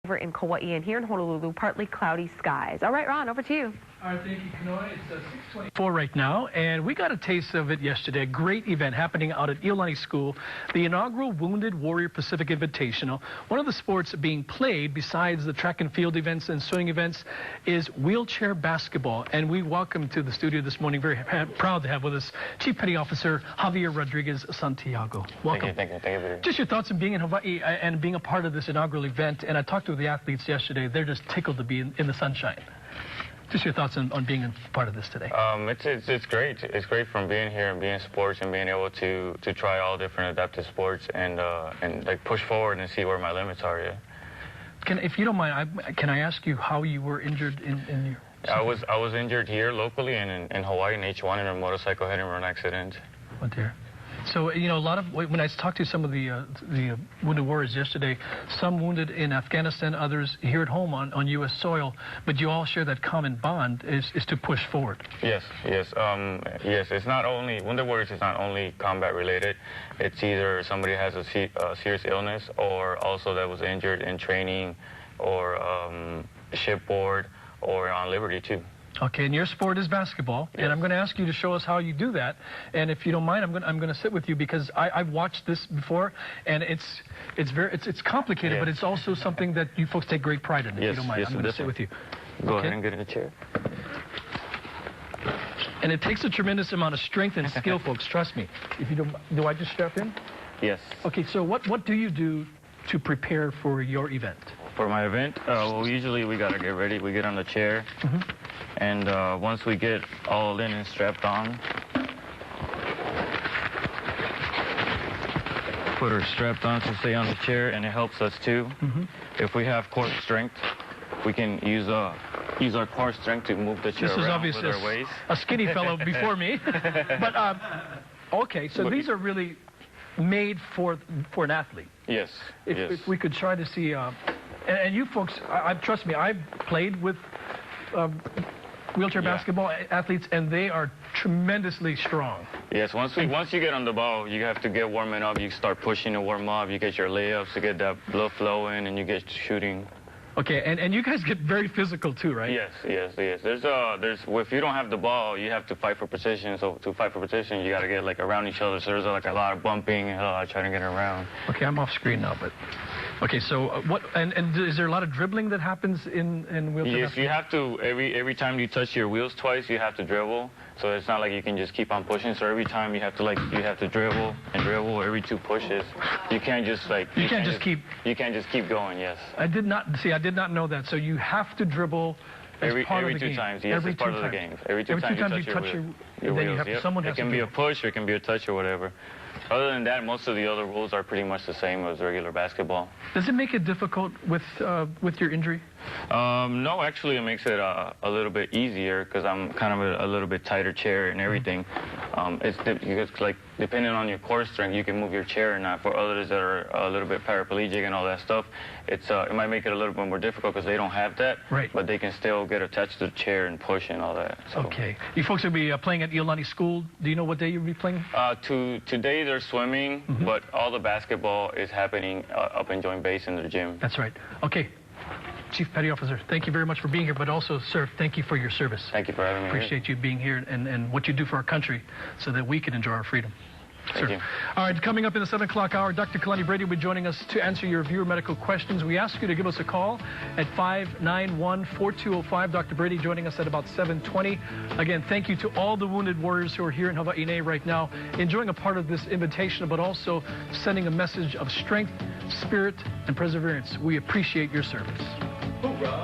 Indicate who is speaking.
Speaker 1: Over in Kauai and here in Honolulu, partly cloudy skies. All right, Ron, over to you.
Speaker 2: All right, thank you, Kanoa. It's 6:24 right now, and we got a taste of it yesterday. A great event happening out at Iolani School, the inaugural Wounded Warrior Pacific Invitational. One of the sports being played, besides the track and field events and swimming events, is wheelchair basketball. And we welcome to the studio this morning, very proud to have with us, Chief Petty Officer Javier Santiago. Welcome.
Speaker 3: Thank you.
Speaker 2: Just your thoughts on being in Hawaii and being a part of this inaugural event. And I talked to the athletes yesterday. They're just tickled to be in the sunshine. Just your thoughts on being a part of this today.
Speaker 3: It's great. It's great from being here and being in sports and being able to try all different adaptive sports and like push forward and see where my limits are. Yeah.
Speaker 2: If you don't mind, can I ask you how you were injured in your?
Speaker 3: I was injured here locally and in Hawaii in H1 in a motorcycle hit and run accident.
Speaker 2: Oh dear. So, you know, a lot of, when I talked to some of the Wounded Warriors yesterday, some wounded in Afghanistan, others here at home on U.S. soil, but you all share that common bond is to push forward.
Speaker 3: Yes. It's not only, Wounded Warriors is not only combat related. It's either somebody has a serious illness or also that was injured in training or shipboard or on liberty too.
Speaker 2: Okay, and your sport is basketball, yes. And I'm going to ask you to show us how you do that. And if you don't mind, I'm going to sit with you because I've watched this before, and it's complicated, yes. But it's also something that you folks take great pride in. If
Speaker 3: yes,
Speaker 2: you don't mind,
Speaker 3: yes,
Speaker 2: I'm going to sit with you.
Speaker 3: Go ahead and get in a chair.
Speaker 2: And it takes a tremendous amount of strength and skill, folks. Trust me. If you don't, do I just strap in?
Speaker 3: Yes.
Speaker 2: Okay, so what do you do to prepare for your event?
Speaker 3: For my event, well, usually we gotta get ready. We get on the chair. Mm-hmm. And once we get all in and strapped on, put her strapped on to stay on the chair, and it helps us too. Mm-hmm. If we have core strength, we can use our core strength to move the chair around with our waist.
Speaker 2: A skinny fellow before me. But okay, so these are really made for an athlete.
Speaker 3: Yes.
Speaker 2: If we could try to see, and you folks, trust me, I've played with wheelchair basketball athletes, and they are tremendously strong.
Speaker 3: Yes, once you get on the ball, you have to get warming up. You start pushing to warm up. You get your layups to get that blood flowing, and you get shooting.
Speaker 2: Okay, and you guys get very physical too, right?
Speaker 3: Yes. There's if you don't have the ball, you have to fight for position. So to fight for position, you got to get like around each other. So there's like a lot of bumping and trying to get around.
Speaker 2: Okay, I'm off screen now, but. Okay, so what? And is there a lot of dribbling that happens in wheelchair?
Speaker 3: Yes, you have to every time you touch your wheels twice, you have to dribble. So it's not like you can just keep on pushing. So every time you have to dribble and dribble every 2 pushes. You can't just like you can't just keep going. Yes. I did
Speaker 2: not know that. So you have to dribble.
Speaker 3: Every 2 times. Yes, it's part of the game. Every two times you touch your wheels. Yep.
Speaker 2: Someone has
Speaker 3: it can be a push or it can be a touch or whatever. Other than that, most of the other rules are pretty much the same as regular basketball.
Speaker 2: Does it make it difficult with your injury?
Speaker 3: No, actually it makes it a little bit easier because I'm kind of a little bit tighter chair and everything. It's like depending on your core strength, you can move your chair or not. For others that are a little bit paraplegic and all that stuff, it might make it a little bit more difficult because they don't have that.
Speaker 2: Right.
Speaker 3: But they can still get attached to the chair and push and all that. So.
Speaker 2: Okay. You folks will be playing at Iolani School. Do you know what day you'll be playing?
Speaker 3: Today they're swimming, but all the basketball is happening up in Joint Base in the gym.
Speaker 2: That's right. Okay. Chief Petty Officer, thank you very much for being here, but also, sir, thank you for your service.
Speaker 3: Thank you for having me.
Speaker 2: Appreciate you being here and what you do for our country so that we can enjoy our freedom.
Speaker 3: Thank you.
Speaker 2: All right, coming up in the 7 o'clock hour, Dr. Kalani Brady will be joining us to answer your viewer medical questions. We ask you to give us a call at 591-4205. Dr. Brady joining us at about 7:20. Again, thank you to all the Wounded Warriors who are here in Hawaii right now, enjoying a part of this invitation, but also sending a message of strength, spirit, and perseverance. We appreciate your service. Hoorah!